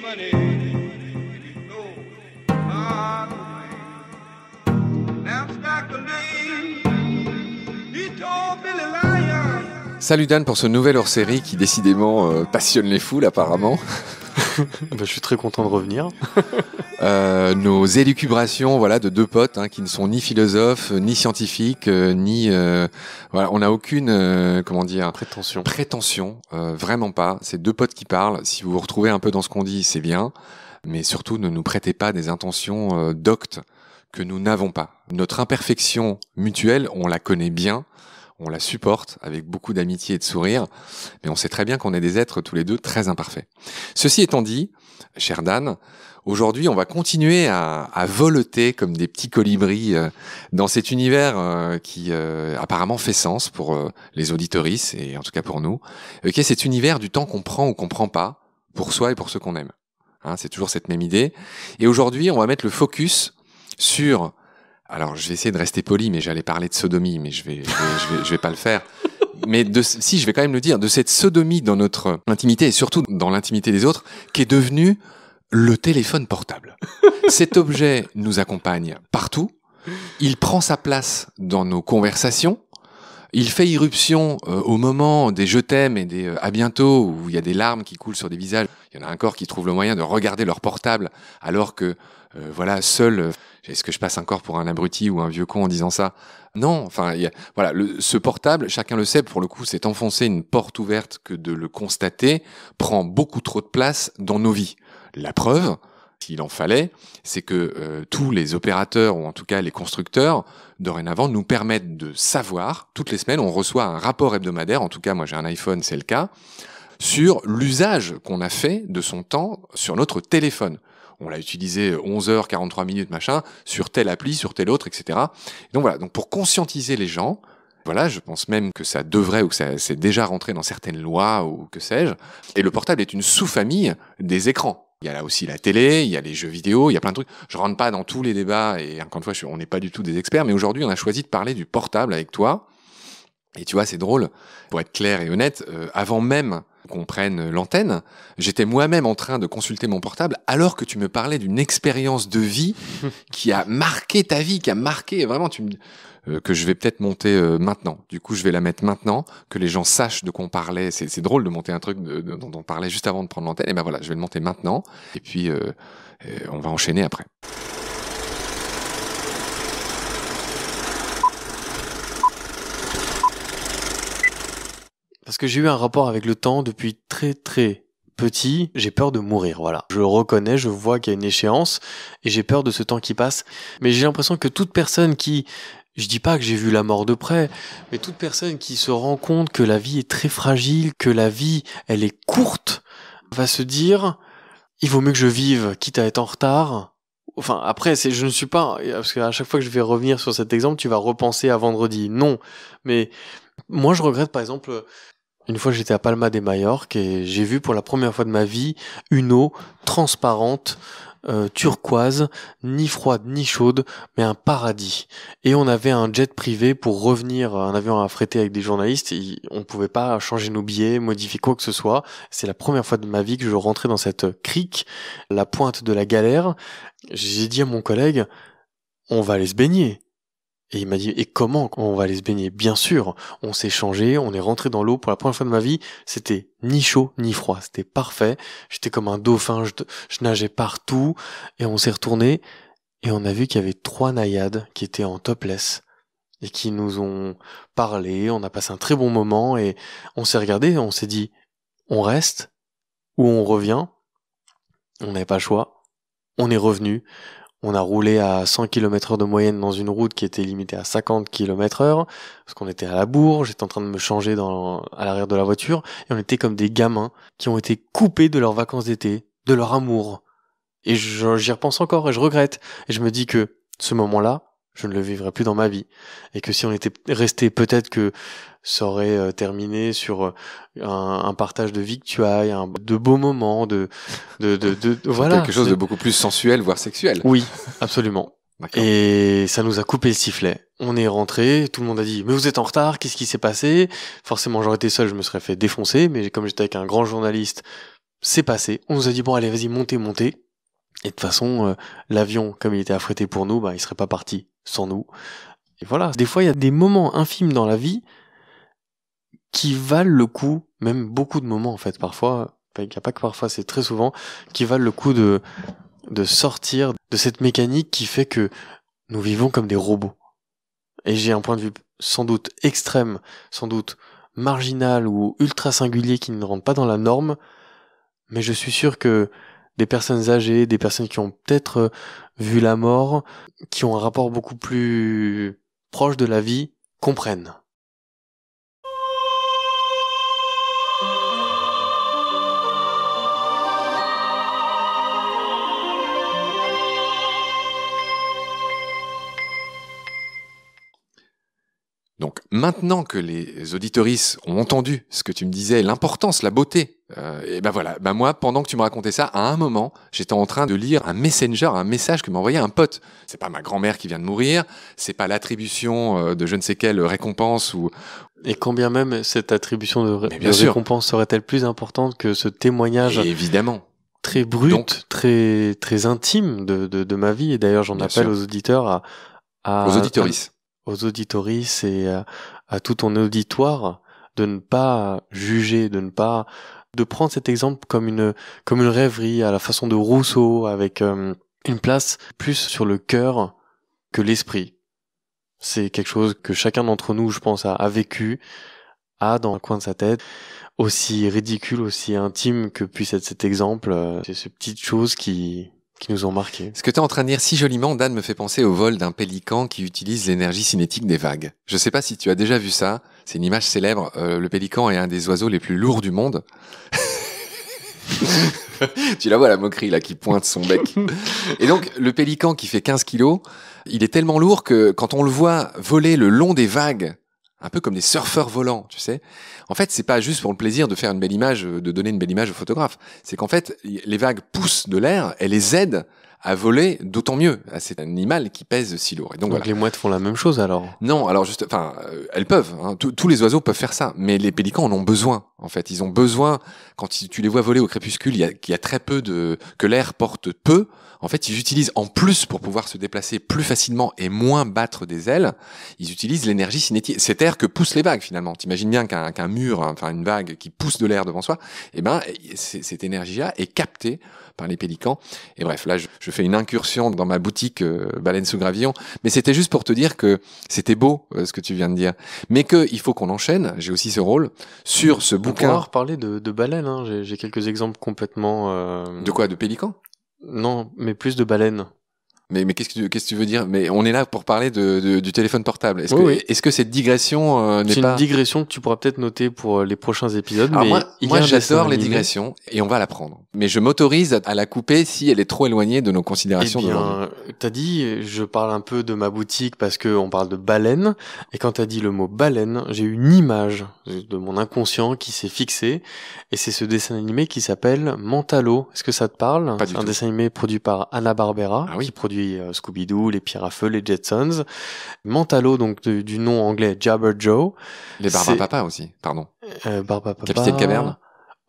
money. No hard way. Now Stack he told Billy Lion. Salut Dan pour ce nouvel hors-série qui décidément passionne les foules apparemment. Je suis très content de revenir. Nos élucubrations, voilà, de deux potes qui ne sont ni philosophes, ni scientifiques, ni voilà, on n'a aucune prétention, vraiment pas. C'est deux potes qui parlent. Si vous vous retrouvez un peu dans ce qu'on dit, c'est bien, mais surtout ne nous prêtez pas des intentions doctes que nous n'avons pas. Notre imperfection mutuelle, on la connaît bien. On la supporte avec beaucoup d'amitié et de sourire, mais on sait très bien qu'on est des êtres tous les deux très imparfaits. Ceci étant dit, cher Dan, aujourd'hui on va continuer à voleter comme des petits colibris dans cet univers qui apparemment fait sens pour les auditeuristes et en tout cas pour nous, qui est cet univers du temps qu'on prend ou qu'on prend pas pour soi et pour ceux qu'on aime. C'est toujours cette même idée. Et aujourd'hui on va mettre le focus sur... Alors, je vais essayer de rester poli, mais j'allais parler de sodomie, mais je vais pas le faire. Mais si, je vais quand même le dire, de cette sodomie dans notre intimité et surtout dans l'intimité des autres, qui est devenue le téléphone portable. Cet objet nous accompagne partout. Il prend sa place dans nos conversations. Il fait irruption au moment des je t'aime et des à bientôt, où il y a des larmes qui coulent sur des visages. Il y en a encore qui trouvent le moyen de regarder leur portable, alors que, seul... Est-ce que je passe encore pour un abruti ou un vieux con en disant ça? Non, enfin, ce portable, chacun le sait, pour le coup, c'est enfoncer une porte ouverte que de le constater prend beaucoup trop de place dans nos vies. La preuve, s'il en fallait, c'est que tous les opérateurs, ou en tout cas les constructeurs, dorénavant, nous permettent de savoir, toutes les semaines, on reçoit un rapport hebdomadaire, en tout cas, moi j'ai un iPhone, c'est le cas, sur l'usage qu'on a fait de son temps sur notre téléphone. On l'a utilisé 11h, 43 minutes, machin, sur telle appli, sur telle autre, etc. Donc voilà, donc pour conscientiser les gens, voilà, je pense même que ça devrait ou que ça c'est déjà rentré dans certaines lois ou que sais-je. Et le portable est une sous-famille des écrans. Il y a là aussi la télé, il y a les jeux vidéo, il y a plein de trucs. Je rentre pas dans tous les débats et encore une fois, on n'est pas du tout des experts, mais aujourd'hui, on a choisi de parler du portable avec toi. Et tu vois, c'est drôle, pour être clair et honnête, avant même qu'on prenne l'antenne, j'étais moi-même en train de consulter mon portable alors que tu me parlais d'une expérience de vie qui a marqué ta vie, qui a marqué vraiment que je vais peut-être monter maintenant. Du coup, je vais la mettre maintenant, que les gens sachent de quoi on parlait. C'est drôle de monter un truc dont on parlait juste avant de prendre l'antenne. Et ben voilà, je vais le monter maintenant. Et puis, on va enchaîner après. Parce que j'ai eu un rapport avec le temps depuis très très petit, j'ai peur de mourir, voilà. Je le reconnais, je vois qu'il y a une échéance et j'ai peur de ce temps qui passe. Mais j'ai l'impression que toute personne qui, je dis pas que j'ai vu la mort de près, mais toute personne qui se rend compte que la vie est très fragile, que la vie, elle est courte, va se dire, il vaut mieux que je vive, quitte à être en retard. Enfin, après, je ne suis pas, parce qu'à chaque fois que je vais revenir sur cet exemple, tu vas repenser à vendredi. Non. Mais moi, je regrette, par exemple, une fois, j'étais à Palma de Majorque et j'ai vu pour la première fois de ma vie une eau transparente, turquoise, ni froide ni chaude, mais un paradis. Et on avait un jet privé pour revenir, un avion affrété avec des journalistes. Et on pouvait pas changer nos billets, modifier quoi que ce soit. C'est la première fois de ma vie que je rentrais dans cette crique, la pointe de la galère. J'ai dit à mon collègue, on va aller se baigner. Et il m'a dit, et comment on va aller se baigner? Bien sûr, on s'est changé, on est rentré dans l'eau pour la première fois de ma vie, c'était ni chaud ni froid, c'était parfait, j'étais comme un dauphin, je nageais partout, et on s'est retourné, et on a vu qu'il y avait 3 naïades qui étaient en topless, et qui nous ont parlé, on a passé un très bon moment, et on s'est regardé, on s'est dit, on reste, ou on revient, on n'avait pas le choix, on est revenu. On a roulé à 100 km/h de moyenne dans une route qui était limitée à 50 km/h, parce qu'on était à la bourre, j'étais en train de me changer à l'arrière de la voiture, et on était comme des gamins qui ont été coupés de leurs vacances d'été, de leur amour. Et j'y repense encore, et je regrette. Et je me dis que ce moment-là, je ne le vivrai plus dans ma vie. Et que si on était resté, peut-être que ça aurait terminé sur un partage de victuailles, de beaux moments, voilà. Quelque chose de beaucoup plus sensuel, voire sexuel. Oui, absolument. D'accord. Et ça nous a coupé le sifflet. On est rentré, tout le monde a dit « Mais vous êtes en retard, qu'est-ce qui s'est passé ?» Forcément, j'aurais été seul, je me serais fait défoncer, mais comme j'étais avec un grand journaliste, c'est passé. On nous a dit bon allez vas-y montez. Et de toute façon l'avion comme il était affrété pour nous, il serait pas parti sans nous. Et voilà. Des fois il y a des moments infimes dans la vie qui valent le coup, même beaucoup de moments en fait. Parfois, il n'y a pas que parfois, c'est très souvent qui valent le coup de sortir de cette mécanique qui fait que nous vivons comme des robots. Et j'ai un point de vue sans doute extrême, sans doute marginal ou ultra singulier qui ne rentre pas dans la norme, mais je suis sûr que des personnes âgées, des personnes qui ont peut-être vu la mort, qui ont un rapport beaucoup plus proche de la vie, comprennent. Donc maintenant que les auditoristes ont entendu ce que tu me disais, l'importance, la beauté, et ben voilà, moi pendant que tu me racontais ça, à un moment, j'étais en train de lire un messenger, un message que m'a envoyé un pote. C'est pas ma grand-mère qui vient de mourir, c'est pas l'attribution de je ne sais quelle récompense ou. Et quand bien même cette attribution de sûr. récompense serait-elle plus importante que ce témoignage Et évidemment. Très brut, Donc, très très intime de ma vie. Et d'ailleurs, j'en Bien appelle sûr. aux auditeurs Aux auditoristes. aux auditoristes et à tout ton auditoire de ne pas juger, de prendre cet exemple comme une rêverie à la façon de Rousseau, avec une place plus sur le cœur que l'esprit. C'est quelque chose que chacun d'entre nous, je pense, a vécu, a dans le coin de sa tête, aussi ridicule, aussi intime que puisse être cet exemple. C'est ces petites choses qui nous ont marqués. Ce que tu es en train de dire si joliment, Dan, me fait penser au vol d'un pélican qui utilise l'énergie cinétique des vagues. Je sais pas si tu as déjà vu ça, c'est une image célèbre. Le pélican est un des oiseaux les plus lourds du monde. Tu la vois, la moquerie là qui pointe son bec. Et donc le pélican qui fait 15 kilos, il est tellement lourd que quand on le voit voler le long des vagues, un peu comme des surfeurs volants, tu sais. En fait, c'est pas juste pour le plaisir de faire une belle image, de donner une belle image au photographe. C'est qu'en fait, les vagues poussent de l'air et les aident à voler d'autant mieux à cet animal qui pèse si lourd. Et donc voilà. Les mouettes font la même chose alors? Non, alors juste, elles peuvent. Hein, tous les oiseaux peuvent faire ça, mais les pélicans en ont besoin. En fait, ils ont besoin. Quand tu les vois voler au crépuscule, il y a très peu que l'air porte peu. En fait, ils utilisent en plus pour pouvoir se déplacer plus facilement et moins battre des ailes. Ils utilisent l'énergie cinétique, cet air que poussent les vagues finalement. T'imagines bien qu'un mur, enfin une vague qui pousse de l'air devant soi, cette énergie-là est captée par les pélicans. Et bref, là, je fais une incursion dans ma boutique Baleine sous Gravillon, mais c'était juste pour te dire que c'était beau ce que tu viens de dire, mais que il faut qu'on enchaîne. J'ai aussi ce rôle sur ce bouquin. On pourra reparler de baleines. Hein. J'ai quelques exemples complètement. De quoi? De pélicans? Non, mais plus de baleines. Mais qu'est-ce que tu veux dire? Mais on est là pour parler du téléphone portable. Est-ce que cette digression n'est c'est pas... une digression que tu pourras peut-être noter pour les prochains épisodes. Alors mais moi j'adore les digressions et on va la prendre. Mais je m'autorise à la couper si elle est trop éloignée de nos considérations d'aujourd'hui. T'as dit, je parle un peu de ma boutique parce que on parle de baleine. Et quand t'as dit le mot baleine, j'ai eu une image de mon inconscient qui s'est fixée. Et c'est ce dessin animé qui s'appelle Mentalo. Est-ce que ça te parle? Pas du C'est un tout. dessin animé produit par Hanna-Barbera, Ah oui. qui produit Scooby-Doo, les Pierres à Feu, les Jetsons. Mentalo, donc du nom anglais Jabber Joe. Les Barbapapa aussi, pardon. Barbapapa. Capitaine Caverne.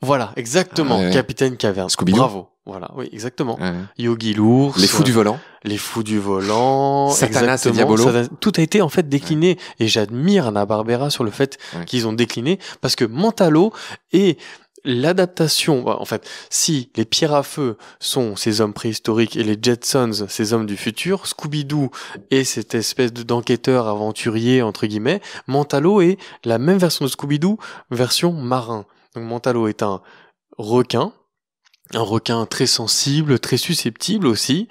Voilà, exactement. Ouais. Capitaine Caverne. Scooby-Doo. Bravo. Voilà, oui, exactement. Ouais. Yogi l'ours. Les fous du volant. Les fous du volant. Satanas et exactement. Diabolo. Tout a été en fait décliné. Et j'admire Hanna-Barbera sur le fait qu'ils ont décliné parce que Mentalo est l'adaptation, en fait, si les Pierres à Feu sont ces hommes préhistoriques et les Jetsons ces hommes du futur, Scooby-Doo est cette espèce d'enquêteur aventurier, entre guillemets, Mentalo est la même version de Scooby-Doo, version marin. Donc Mentalo est un requin très sensible, très susceptible aussi,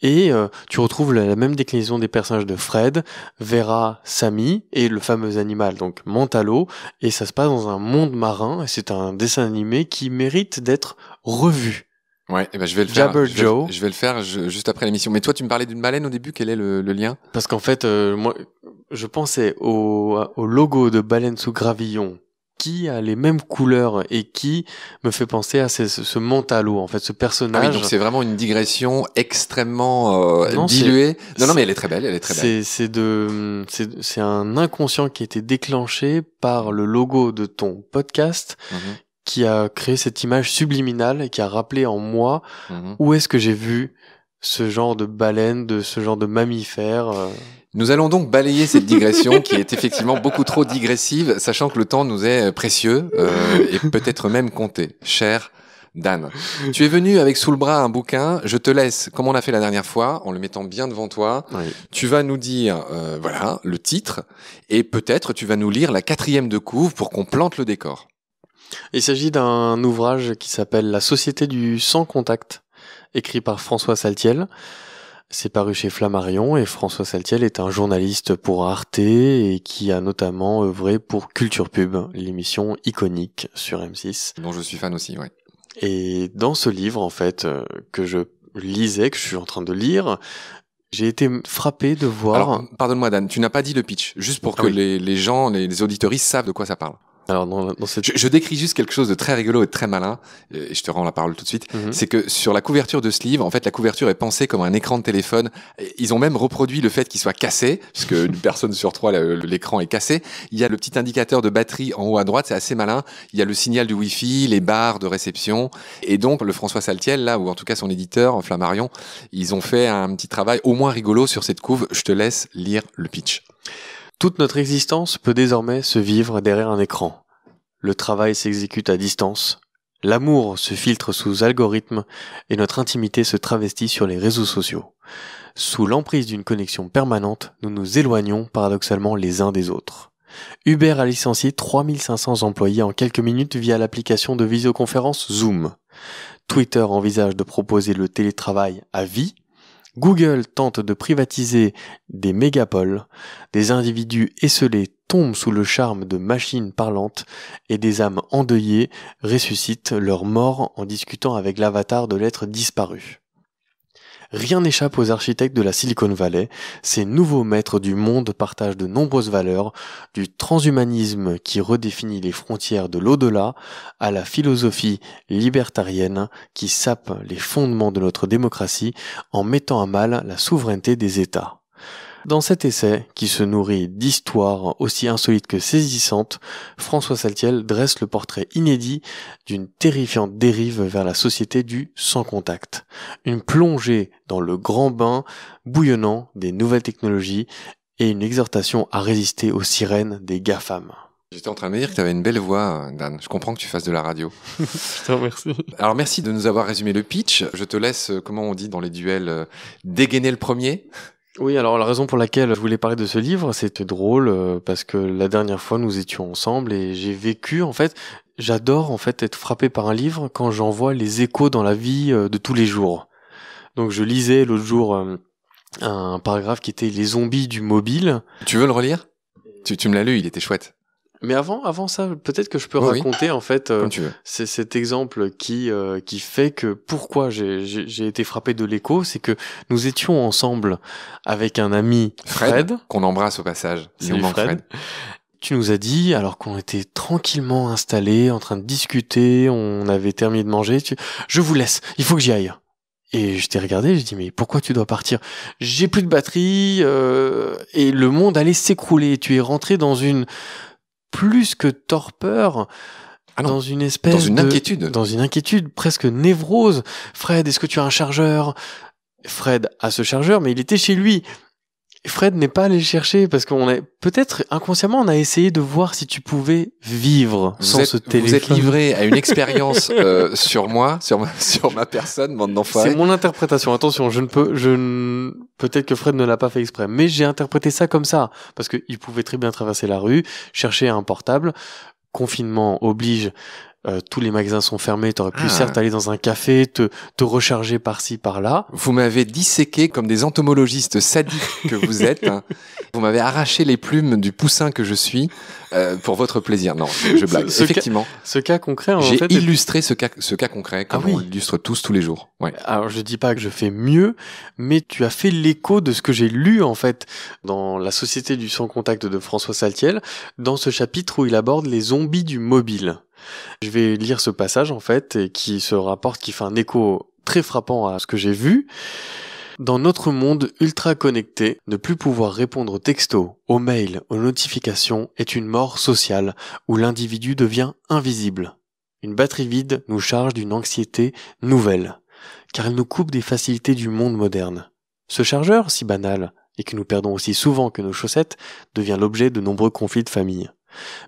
et tu retrouves la même déclinaison des personnages de Fred, Vera, Sammy et le fameux animal, donc Mentalo, et ça se passe dans un monde marin, et c'est un dessin animé qui mérite d'être revu. Ouais, et ben je vais le faire. Jabber Joe. Je vais le faire juste après l'émission. Mais toi, tu me parlais d'une baleine au début. Quel est le lien? Parce qu'en fait, moi, je pensais au logo de Baleine sous Gravillon, qui a les mêmes couleurs et qui me fait penser à ce Mentalo, en fait, ce personnage. Ah oui, donc c'est vraiment une digression extrêmement diluée. Non, mais elle est très belle, elle est très belle. C'est un inconscient qui a été déclenché par le logo de ton podcast, qui a créé cette image subliminale et qui a rappelé en moi Mhm. où est-ce que j'ai vu ce genre de baleine, de ce genre de mammifère. Nous allons donc balayer cette digression qui est effectivement beaucoup trop digressive, sachant que le temps nous est précieux et peut-être même compté. Cher Dan, tu es venu avec sous le bras un bouquin. Je te laisse, comme on a fait la dernière fois, en le mettant bien devant toi. Oui. Tu vas nous dire, voilà, le titre, et peut-être tu vas nous lire la 4e de couve pour qu'on plante le décor. Il s'agit d'un ouvrage qui s'appelle La Société du Sans Contact, écrit par François Saltiel. C'est paru chez Flammarion et François Saltiel est un journaliste pour Arte et qui a notamment œuvré pour Culture Pub, l'émission iconique sur M6. Dont je suis fan aussi, ouais. Et dans ce livre, en fait, que je lisais, que je suis en train de lire, j'ai été frappé de voir... Alors, pardonne-moi Dan, tu n'as pas dit le pitch, juste pour que oui. les gens, les auditeuristes savent de quoi ça parle. Alors, dans cette... Je décris juste quelque chose de très rigolo et de très malin, et je te rends la parole tout de suite. Mhm. C'est que sur la couverture de ce livre, en fait, la couverture est pensée comme un écran de téléphone. Ils ont même reproduit le fait qu'il soit cassé, puisque une personne sur 3, l'écran est cassé. Il y a le petit indicateur de batterie en haut à droite, c'est assez malin. Il y a le signal du Wi-Fi, les barres de réception. Et donc, le François Saltiel, là, ou en tout cas son éditeur, Flammarion, ils ont fait un petit travail au moins rigolo sur cette couve. Je te laisse lire le pitch. Toute notre existence peut désormais se vivre derrière un écran. Le travail s'exécute à distance, l'amour se filtre sous algorithme et notre intimité se travestit sur les réseaux sociaux. Sous l'emprise d'une connexion permanente, nous nous éloignons paradoxalement les uns des autres. Uber a licencié 3500 employés en quelques minutes via l'application de visioconférence Zoom. Twitter envisage de proposer le télétravail à vie. Google tente de privatiser des mégapoles, des individus esseulés tombent sous le charme de machines parlantes et des âmes endeuillées ressuscitent leur mort en discutant avec l'avatar de l'être disparu. Rien n'échappe aux architectes de la Silicon Valley, ces nouveaux maîtres du monde partagent de nombreuses valeurs, du transhumanisme qui redéfinit les frontières de l'au-delà, à la philosophie libertarienne qui sape les fondements de notre démocratie en mettant à mal la souveraineté des États. Dans cet essai, qui se nourrit d'histoires aussi insolites que saisissantes, François Saltiel dresse le portrait inédit d'une terrifiante dérive vers la société du sans contact. Une plongée dans le grand bain bouillonnant des nouvelles technologies et une exhortation à résister aux sirènes des GAFAM. J'étais en train de me dire que tu avais une belle voix, Dan. Je comprends que tu fasses de la radio. Je te remercie. Alors merci de nous avoir résumé le pitch. Je te laisse, comment on dit dans les duels, dégainer le premier. Oui, alors la raison pour laquelle je voulais parler de ce livre, c'était drôle parce que la dernière fois nous étions ensemble et j'ai vécu en fait, j'adore en fait être frappé par un livre quand j'en vois les échos dans la vie de tous les jours. Donc je lisais l'autre jour un paragraphe qui était les zombies du mobile. Tu veux le relire ? Tu me l'as lu, il était chouette. Mais avant ça, peut-être que je peux Oui, raconter en fait Comme tu veux. c'est cet exemple qui fait que pourquoi j'ai été frappé de l'écho, c'est que nous étions ensemble avec un ami Fred. Qu'on embrasse au passage. Il nous Salut manque Fred. Tu nous as dit, alors qu'on était tranquillement installés, en train de discuter, on avait terminé de manger, je vous laisse, il faut que j'y aille. Et je t'ai regardé, je dis mais pourquoi tu dois partir ? J'ai plus de batterie et le monde allait s'écrouler. Tu es rentré dans une plus que torpeur, dans une espèce dans une inquiétude. Dans une inquiétude, presque névrose. Fred, est-ce que tu as un chargeur ? Fred a ce chargeur, mais il était chez lui. Fred n'est pas allé le chercher parce qu'on a peut-être inconsciemment on a essayé de voir si tu pouvais vivre sans ce téléphone. Vous êtes livré à une expérience sur moi, sur ma personne, bande d'enfoirés. C'est mon interprétation. Attention, peut-être que Fred ne l'a pas fait exprès, mais j'ai interprété ça comme ça parce que il pouvait très bien traverser la rue, chercher un portable. Confinement oblige. Tous les magasins sont fermés, t'aurais pu certes aller dans un café, te recharger par-ci, par-là. Vous m'avez disséqué comme des entomologistes sadiques que vous êtes. Hein. Vous m'avez arraché les plumes du poussin que je suis pour votre plaisir. Non, je blague. Effectivement. Ce cas concret, j'ai fait, illustré ce cas concret comme on l'illustre tous les jours. Ouais. Alors je dis pas que je fais mieux, mais tu as fait l'écho de ce que j'ai lu en fait dans La Société du sans contact de François Saltiel, dans ce chapitre où il aborde les zombies du mobile. Je vais lire ce passage en fait et qui fait un écho très frappant à ce que j'ai vu. Dans notre monde ultra connecté, ne plus pouvoir répondre aux textos, aux mails, aux notifications est une mort sociale où l'individu devient invisible. Une batterie vide nous charge d'une anxiété nouvelle, car elle nous coupe des facilités du monde moderne. Ce chargeur, si banal, et que nous perdons aussi souvent que nos chaussettes, devient l'objet de nombreux conflits de famille.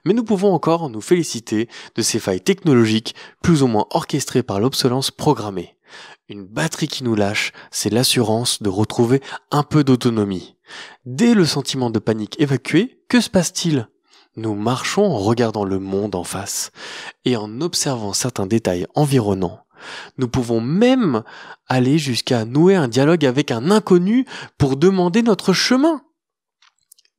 Mais nous pouvons encore nous féliciter de ces failles technologiques plus ou moins orchestrées par l'obsolescence programmée. Une batterie qui nous lâche, c'est l'assurance de retrouver un peu d'autonomie. Dès le sentiment de panique évacué, que se passe-t-il ? Nous marchons en regardant le monde en face et en observant certains détails environnants. Nous pouvons même aller jusqu'à nouer un dialogue avec un inconnu pour demander notre chemin.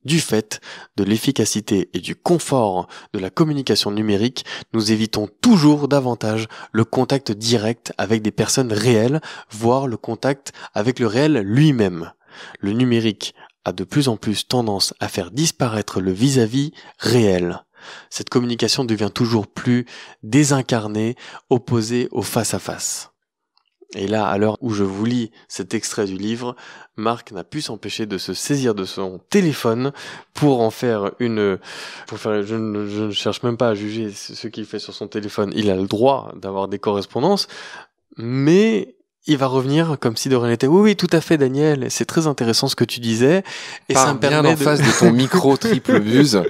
Du fait de l'efficacité et du confort de la communication numérique, nous évitons toujours davantage le contact direct avec des personnes réelles, voire le contact avec le réel lui-même. Le numérique a de plus en plus tendance à faire disparaître le vis-à-vis réel. Cette communication devient toujours plus désincarnée, opposée au face-à-face. Et là, à l'heure où je vous lis cet extrait du livre, Marc n'a pu s'empêcher de se saisir de son téléphone pour en faire je ne cherche même pas à juger ce qu'il fait sur son téléphone. Il a le droit d'avoir des correspondances, mais il va revenir comme si de rien n'était. Oui, tout à fait, Daniel. C'est très intéressant ce que tu disais. Et Parle ça me bien permet en face de ton micro triple buse.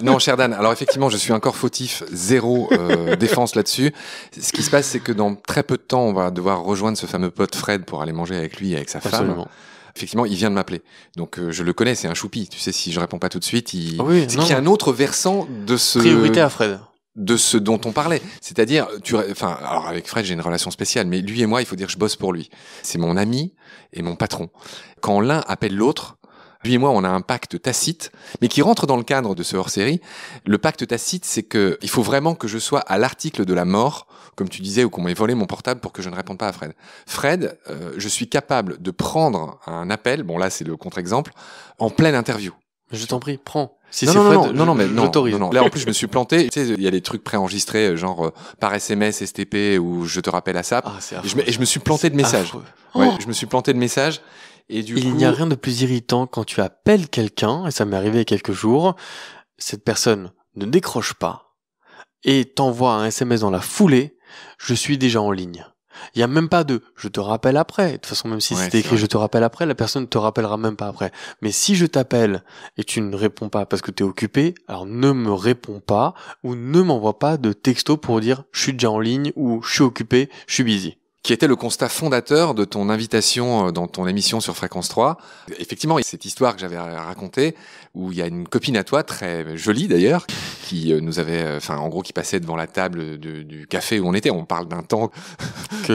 Non, cher Dan. Alors effectivement, je suis encore fautif, zéro défense là-dessus. Ce qui se passe, c'est que dans très peu de temps, on va devoir rejoindre ce fameux pote Fred pour aller manger avec lui et avec sa femme. Absolument. Effectivement, il vient de m'appeler. Donc je le connais, c'est un choupi. Tu sais, si je réponds pas tout de suite, Oui, c'est non. qu'il y a un autre versant de ce Priorité à Fred. de ce dont on parlait. C'est-à-dire, alors avec Fred, j'ai une relation spéciale, mais lui et moi, il faut dire que je bosse pour lui. C'est mon ami et mon patron. Quand l'un appelle l'autre, lui et moi, on a un pacte tacite, mais qui rentre dans le cadre de ce hors-série. Le pacte tacite, c'est que il faut vraiment que je sois à l'article de la mort, comme tu disais, ou qu'on m'ait volé mon portable pour que je ne réponde pas à Fred. Fred, je suis capable de prendre un appel, bon là c'est le contre-exemple, en pleine interview. Je t'en prie, prends. Si Non, c'est non, Fred, non, mais non, j'autorise. non. Là, en plus, je me suis planté. Tu sais, il y a des trucs préenregistrés, genre par SMS, STP, ou je te rappelle à SAP. Ah, c'est Et je me suis planté de messages. affreux. Ouais, Oh, je me suis planté de messages. Et du il coup, n'y a rien de plus irritant quand tu appelles quelqu'un, et ça m'est arrivé il y a quelques jours, cette personne ne décroche pas, et t'envoie un SMS dans la foulée, je suis déjà en ligne. Il n'y a même pas de « je te rappelle après ». De toute façon, même si Ouais, c'était c'est écrit vrai. « je te rappelle après », la personne ne te rappellera même pas après. Mais si je t'appelle et tu ne réponds pas parce que tu es occupé, alors ne me réponds pas ou ne m'envoie pas de texto pour dire « je suis déjà en ligne » ou « je suis occupé, je suis busy ». qui était le constat fondateur de ton invitation dans ton émission sur Fréquence 3. Effectivement, cette histoire que j'avais racontée, où il y a une copine à toi, très jolie d'ailleurs, qui nous avait, en gros, qui passait devant la table du café où on était. On parle d'un temps Que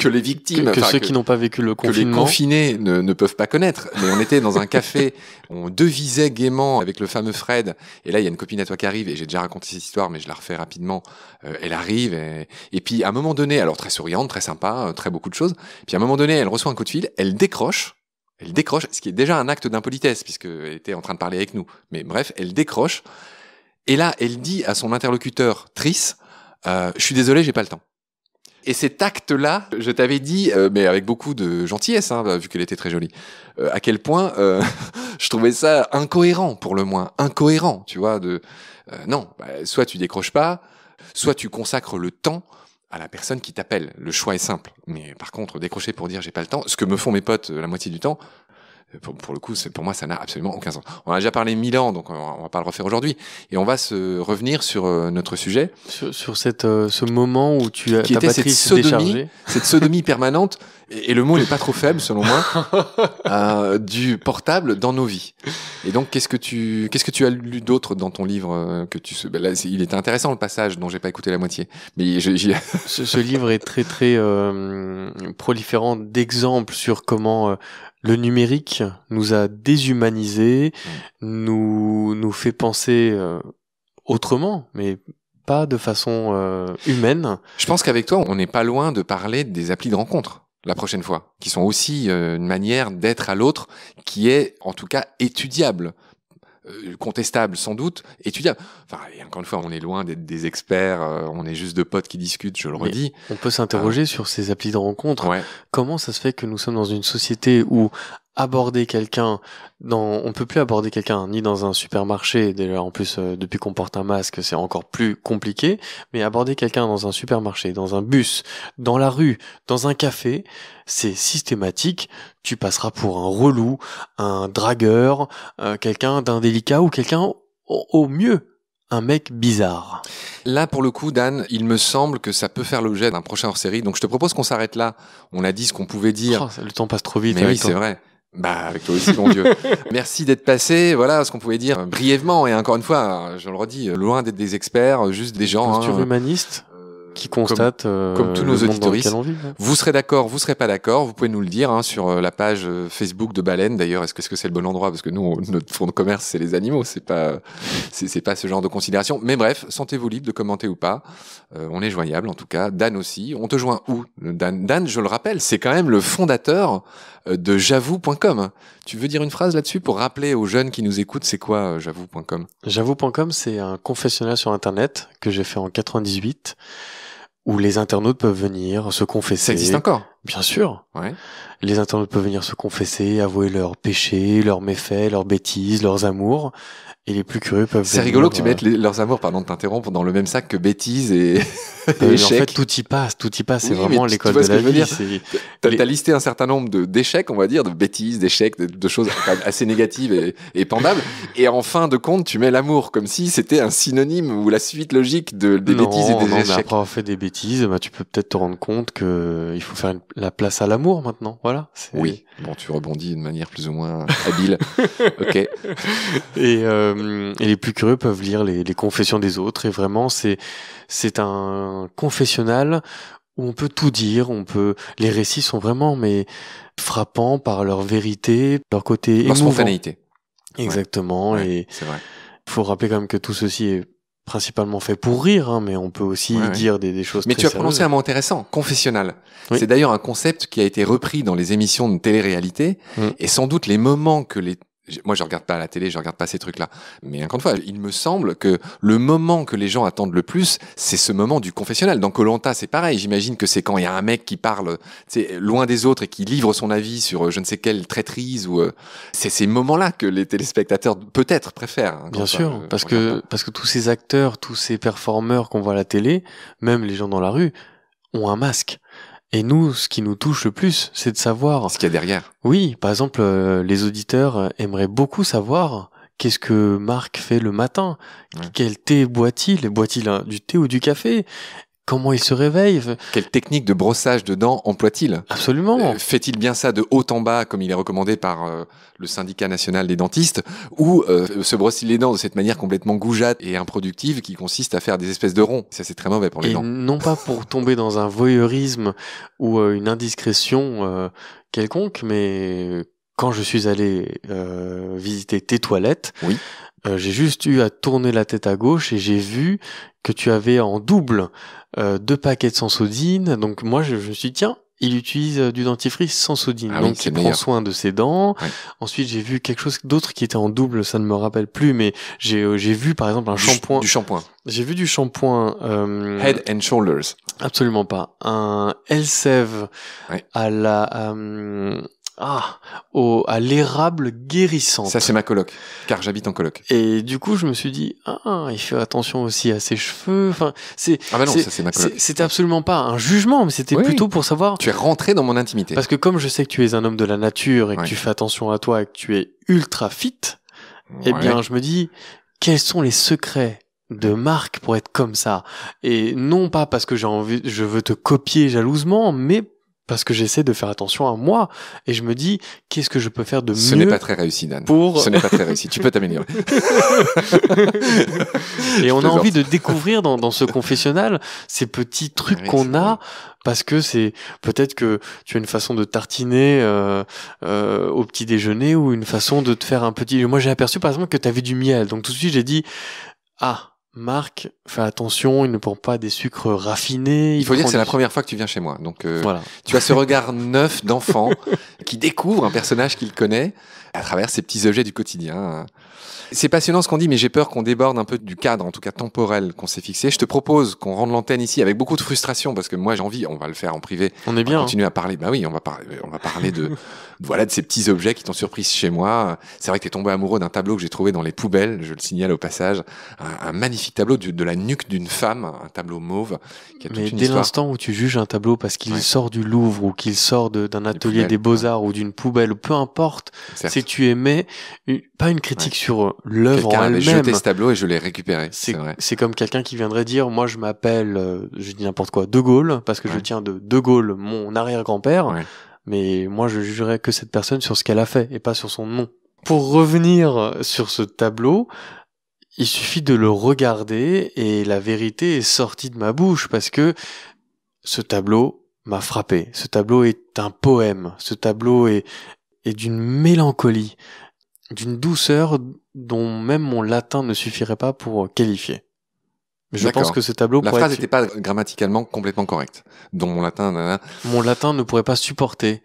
les victimes, que ceux qui n'ont pas vécu le que les confinement. confinés ne peuvent pas connaître. Mais on était dans un café, on devisait gaiement avec le fameux Fred. Et là, il y a une copine à toi qui arrive, et j'ai déjà raconté cette histoire, mais je la refais rapidement. Elle arrive, et puis à un moment donné, alors très souriante, très sympa, très beaucoup de choses. Puis à un moment donné, elle reçoit un coup de fil, elle décroche, ce qui est déjà un acte d'impolitesse, puisqu'elle était en train de parler avec nous. Mais bref, elle décroche. Et là, elle dit à son interlocuteur, Tris, je suis désolé, j'ai pas le temps. Et cet acte-là, je t'avais dit, mais avec beaucoup de gentillesse, hein, vu qu'elle était très jolie, à quel point je trouvais ça incohérent, pour le moins. Incohérent, tu vois, non, soit tu décroches pas, soit tu consacres le temps à la personne qui t'appelle. Le choix est simple. Mais par contre, décrocher pour dire j'ai pas le temps, ce que me font mes potes la moitié du temps, pour le coup, pour moi, ça n'a absolument aucun sens. On a déjà parlé 1000 ans, donc on va pas le refaire aujourd'hui. Et on va se revenir sur notre sujet. Sur ce moment où tu as Qui ta était batterie cette s'est déchargée. cette sodomie permanente, et le mot n'est pas trop faible selon moi, du portable dans nos vies. Et donc, qu'est-ce que tu as lu d'autre dans ton livre là, il était intéressant le passage dont j'ai pas écouté la moitié. Mais Ce livre est très très proliférant d'exemples sur comment le numérique nous a déshumanisés, nous fait penser autrement, mais pas de façon humaine. Je pense qu'avec toi, on n'est pas loin de parler des applis de rencontre la prochaine fois, qui sont aussi une manière d'être à l'autre qui est en tout cas étudiable. Contestable sans doute, étudiable. Enfin, et encore une fois, on est loin d'être des experts, on est juste deux potes qui discutent, je le redis. On peut s'interroger sur ces applis de rencontre. Ouais. Comment ça se fait que nous sommes dans une société où aborder quelqu'un on peut plus aborder quelqu'un ni dans un supermarché, déjà en plus depuis qu'on porte un masque c'est encore plus compliqué, mais aborder quelqu'un dans un supermarché, dans un bus, dans la rue, dans un café, c'est systématique, tu passeras pour un relou, un dragueur, quelqu'un d'indélicat ou quelqu'un au mieux un mec bizarre. Là, pour le coup, Dan, il me semble que ça peut faire l'objet d'un prochain hors-série. Donc, je te propose qu'on s'arrête là. On a dit ce qu'on pouvait dire. Le temps passe trop vite. Mais oui, c'est vrai. Bah, avec toi aussi, mon Dieu. Merci d'être passé. Voilà ce qu'on pouvait dire brièvement. Et encore une fois, je le redis, loin d'être des experts, juste des gens. Posture humaniste qui constate comme tous nos auditoristes. Ouais. Vous serez d'accord, vous serez pas d'accord, vous pouvez nous le dire sur la page Facebook de Baleine. D'ailleurs, est-ce que c'est le bon endroit, parce que nous notre fonds de commerce c'est les animaux, c'est pas ce genre de considération. Mais bref, sentez-vous libre de commenter ou pas. On est joignable en tout cas. Dan aussi. On te joint où, Dan, je le rappelle, c'est quand même le fondateur de J'avoue.com. Tu veux dire une phrase là-dessus pour rappeler aux jeunes qui nous écoutent, c'est quoi J'avoue.com? J'avoue.com, c'est un confessionnal sur Internet que j'ai fait en 98. Où les internautes peuvent venir se confesser. Ça existe encore? Bien sûr. Ouais. Les internautes peuvent venir se confesser, avouer leurs péchés, leurs méfaits, leurs bêtises, leurs amours. Et les plus curieux peuvent C'est rigolo que tu mettes leurs amours, pardon de t'interrompre, dans le même sac que bêtises et échecs. En fait, tout y passe. C'est oui, vraiment l'école de la vie. T'as listé un certain nombre d'échecs, on va dire, de bêtises, d'échecs, de choses quand même assez négatives et pendables. Et en fin de compte, tu mets l'amour, comme si c'était un synonyme ou la suite logique des bêtises et des échecs. Mais après avoir fait des bêtises, tu peux peut-être te rendre compte que il faut faire la place à l'amour maintenant. Voilà. Oui. Bon, tu rebondis de manière plus ou moins habile. Ok. Et les plus curieux peuvent lire les confessions des autres. Et vraiment, c'est un confessionnal où on peut tout dire. Les récits sont vraiment frappants par leur vérité, leur côté émouvant. Leur spontanéité. Exactement. Ouais, et c'est vrai. Il faut rappeler quand même que tout ceci est principalement fait pour rire, mais on peut aussi dire des choses mais très tu as sérieuses. prononcé un mot intéressant, confessionnal. Oui. C'est d'ailleurs un concept qui a été repris dans les émissions de télé-réalité, et sans doute les moments que moi, je regarde pas la télé, je regarde pas ces trucs-là. Mais encore une fois, il me semble que le moment que les gens attendent le plus, c'est ce moment du confessionnal. Dans Koh-Lanta, c'est pareil. J'imagine que c'est quand il y a un mec qui parle, loin des autres et qui livre son avis sur je ne sais quelle traîtrise ou c'est ces moments-là que les téléspectateurs peut-être préfèrent. Bien sûr, parce que tous ces acteurs, tous ces performeurs qu'on voit à la télé, même les gens dans la rue, ont un masque. Et nous, ce qui nous touche le plus, c'est de savoir... Ce qu'il y a derrière. Oui, par exemple, les auditeurs aimeraient beaucoup savoir qu'est-ce que Marc fait le matin. Quel thé boit-il? Boit-il du thé ou du café? Comment il se réveille? Quelle technique de brossage de dents emploie-t-il? Absolument. Fait-il bien ça de haut en bas, comme il est recommandé par le syndicat national des dentistes, ou se brosse-t-il les dents de cette manière complètement goujate et improductive qui consiste à faire des espèces de ronds? Ça, c'est très mauvais pour les dents. Non pas pour tomber dans un voyeurisme ou une indiscrétion quelconque, mais quand je suis allé visiter tes toilettes, j'ai juste eu à tourner la tête à gauche et j'ai vu que tu avais en double 2 paquets de Sensodyne. Donc moi, je me suis dit, tiens, il utilise du dentifrice Sensodyne. Donc il prend soin de ses dents. Ouais. Ensuite, j'ai vu quelque chose d'autre qui était en double, ça ne me rappelle plus, mais j'ai vu par exemple un shampoing. Du shampoing. J'ai vu du shampoing... Head and Shoulders. Absolument pas. Un Elseve à la... à l'érable guérissante. Ça, c'est ma coloc, car j'habite en coloc. Et du coup, je me suis dit, il fait attention aussi à ses cheveux. Enfin, ça, c'est ma coloc. C'était absolument pas un jugement, mais c'était plutôt pour savoir. Tu es rentré dans mon intimité. Parce que comme je sais que tu es un homme de la nature et que tu fais attention à toi et que tu es ultra fit, eh bien, je me dis, quels sont les secrets de Marc pour être comme ça? Et non pas parce que je veux te copier jalousement, mais parce que j'essaie de faire attention à moi. Et je me dis, qu'est-ce que je peux faire de mieux? Ce n'est pas très réussi, Dan. Ce n'est pas très réussi. Tu peux t'améliorer. Et on a envie de découvrir dans ce confessionnal ces petits trucs qu'on a, parce que c'est peut-être que tu as une façon de tartiner au petit déjeuner ou une façon de te faire un petit... Moi, j'ai aperçu, par exemple, que tu avais du miel. Donc tout de suite, j'ai dit, Marc, fais attention, ils ne prennent pas des sucres raffinés. Il faut dire que c'est prennent la première fois que tu viens chez moi. Donc, Voilà. tu as ce regard neuf d'enfant qui découvre un personnage qu'il connaît à travers ces petits objets du quotidien. C'est passionnant ce qu'on dit, mais j'ai peur qu'on déborde un peu du cadre, en tout cas temporel, qu'on s'est fixé. Je te propose qu'on rende l'antenne ici avec beaucoup de frustration, parce que moi j'ai envie, on va le faire en privé. On est On bien. va continuer à parler. Bah oui, on va parler de voilà, de ces petits objets qui t'ont surpris chez moi. C'est vrai que t'es tombé amoureux d'un tableau que j'ai trouvé dans les poubelles, je le signale au passage. Un magnifique tableau de la nuque d'une femme, un tableau mauve, qui a toute Mais une dès histoire. l'instant où tu juges un tableau parce qu'il Ouais. sort du Louvre ou qu'il sort d'un atelier poubelles, des Beaux-Arts ou d'une poubelle, peu importe, Certes. c'est que tu émets pas une critique sur l'œuvre Quelqu'un en avait elle-même. jeté ce tableau et je l'ai récupéré. C'est vrai. C'est comme quelqu'un qui viendrait dire, moi je m'appelle, je dis n'importe quoi, De Gaulle, parce que je Ouais. tiens de De Gaulle, mon arrière-grand-père, Ouais. mais moi je jugerais que cette personne sur ce qu'elle a fait et pas sur son nom. Pour revenir sur ce tableau, il suffit de le regarder et la vérité est sortie de ma bouche parce que ce tableau m'a frappé. Ce tableau est un poème. Ce tableau est d'une mélancolie, d'une douceur dont même mon latin ne suffirait pas pour qualifier. Je D'accord. pense que ce tableau La pourrait phrase être- n'était pas grammaticalement complètement correcte. Dont mon latin, nanana. mon latin ne pourrait pas supporter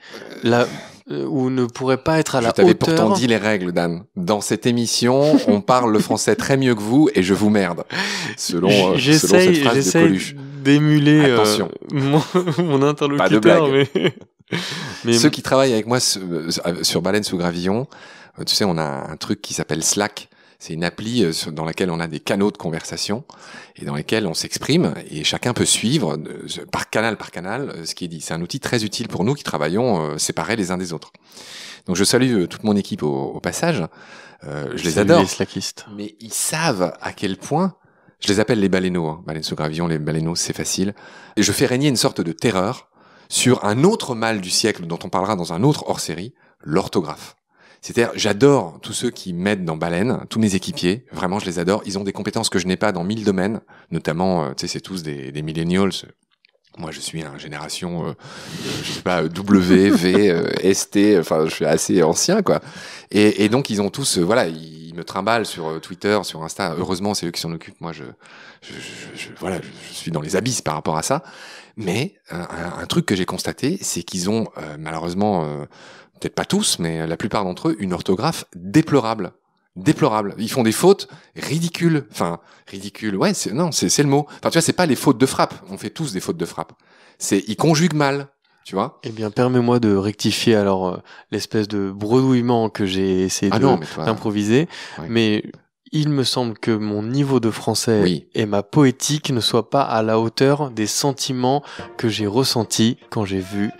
ou ne pourrait pas être à Je la t'avais hauteur. pourtant dit les règles, Dan. Dans cette émission, on parle le français très mieux que vous et je vous merde. Selon cette phrase de J'essaye Coluche. d'émuler Attention. mon interlocuteur, Pas de blague. mais Ceux qui travaillent avec moi sur Baleine sous Gravillon, tu sais, on a un truc qui s'appelle Slack. C'est une appli dans laquelle on a des canaux de conversation et dans lesquels on s'exprime et chacun peut suivre par canal ce qui est dit. C'est un outil très utile pour nous qui travaillons séparés les uns des autres. Donc je salue toute mon équipe au passage. Je les Salut adore. les slackistes. Mais ils savent à quel point, je les appelle les baleineaux, hein. Baleine sous Gravillon, les baleineaux, c'est facile. Et je fais régner une sorte de terreur sur un autre mal du siècle dont on parlera dans un autre hors-série, l'orthographe. C'est-à-dire, j'adore tous ceux qui m'aident dans Baleine, tous mes équipiers, vraiment je les adore, ils ont des compétences que je n'ai pas dans 1000 domaines, notamment, tu sais, c'est tous des millennials. Moi, je suis une génération, je sais pas, W, V, ST, enfin, je suis assez ancien, quoi. Et donc, ils ont tous, voilà, ils me trimballent sur Twitter, sur Insta. Heureusement, c'est eux qui s'en occupent. Moi, voilà, je suis dans les abysses par rapport à ça. Mais un truc que j'ai constaté, c'est qu'ils ont, malheureusement, peut-être pas tous, mais la plupart d'entre eux, une orthographe déplorable. Déplorable. Ils font des fautes ridicules. Enfin, ridicules. Ouais, c'est le mot. Enfin, tu vois, c'est pas les fautes de frappe. On fait tous des fautes de frappe. Ils conjuguent mal. Tu vois? Eh bien, permets-moi de rectifier alors l'espèce de bredouillement que j'ai essayé d'improviser. Ouais. Mais il me semble que mon niveau de français Oui. et ma poétique ne soient pas à la hauteur des sentiments que j'ai ressentis quand j'ai vu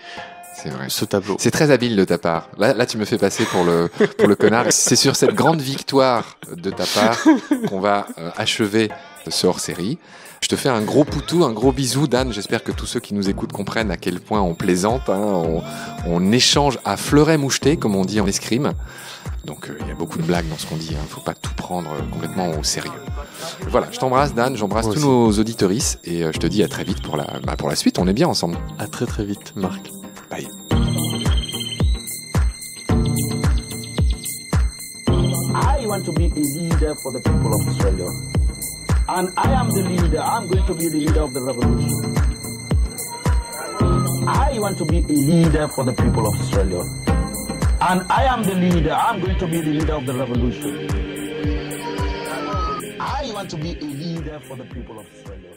C'est vrai. ce tableau. C'est très habile de ta part. Là, tu me fais passer pour le connard. C'est sur cette grande victoire de ta part qu'on va achever ce hors-série. Je te fais un gros poutou, un gros bisou, Dan. J'espère que tous ceux qui nous écoutent comprennent à quel point on plaisante. Hein. On échange à fleuret moucheté, comme on dit en escrime. Donc, il y a beaucoup de blagues dans ce qu'on dit. Hein. Faut pas tout prendre complètement au sérieux. Voilà, je t'embrasse, Dan. J'embrasse tous nos auditoristes. Et je te dis à très vite pour la suite. On est bien ensemble. À très très vite, Marc. Bye. I want to be a leader for the people of Australia. And I am the leader. I'm going to be the leader of the revolution. I want to be a leader for the people of Australia. And I am the leader. I'm going to be the leader of the revolution. I want to be a leader for the people of Australia.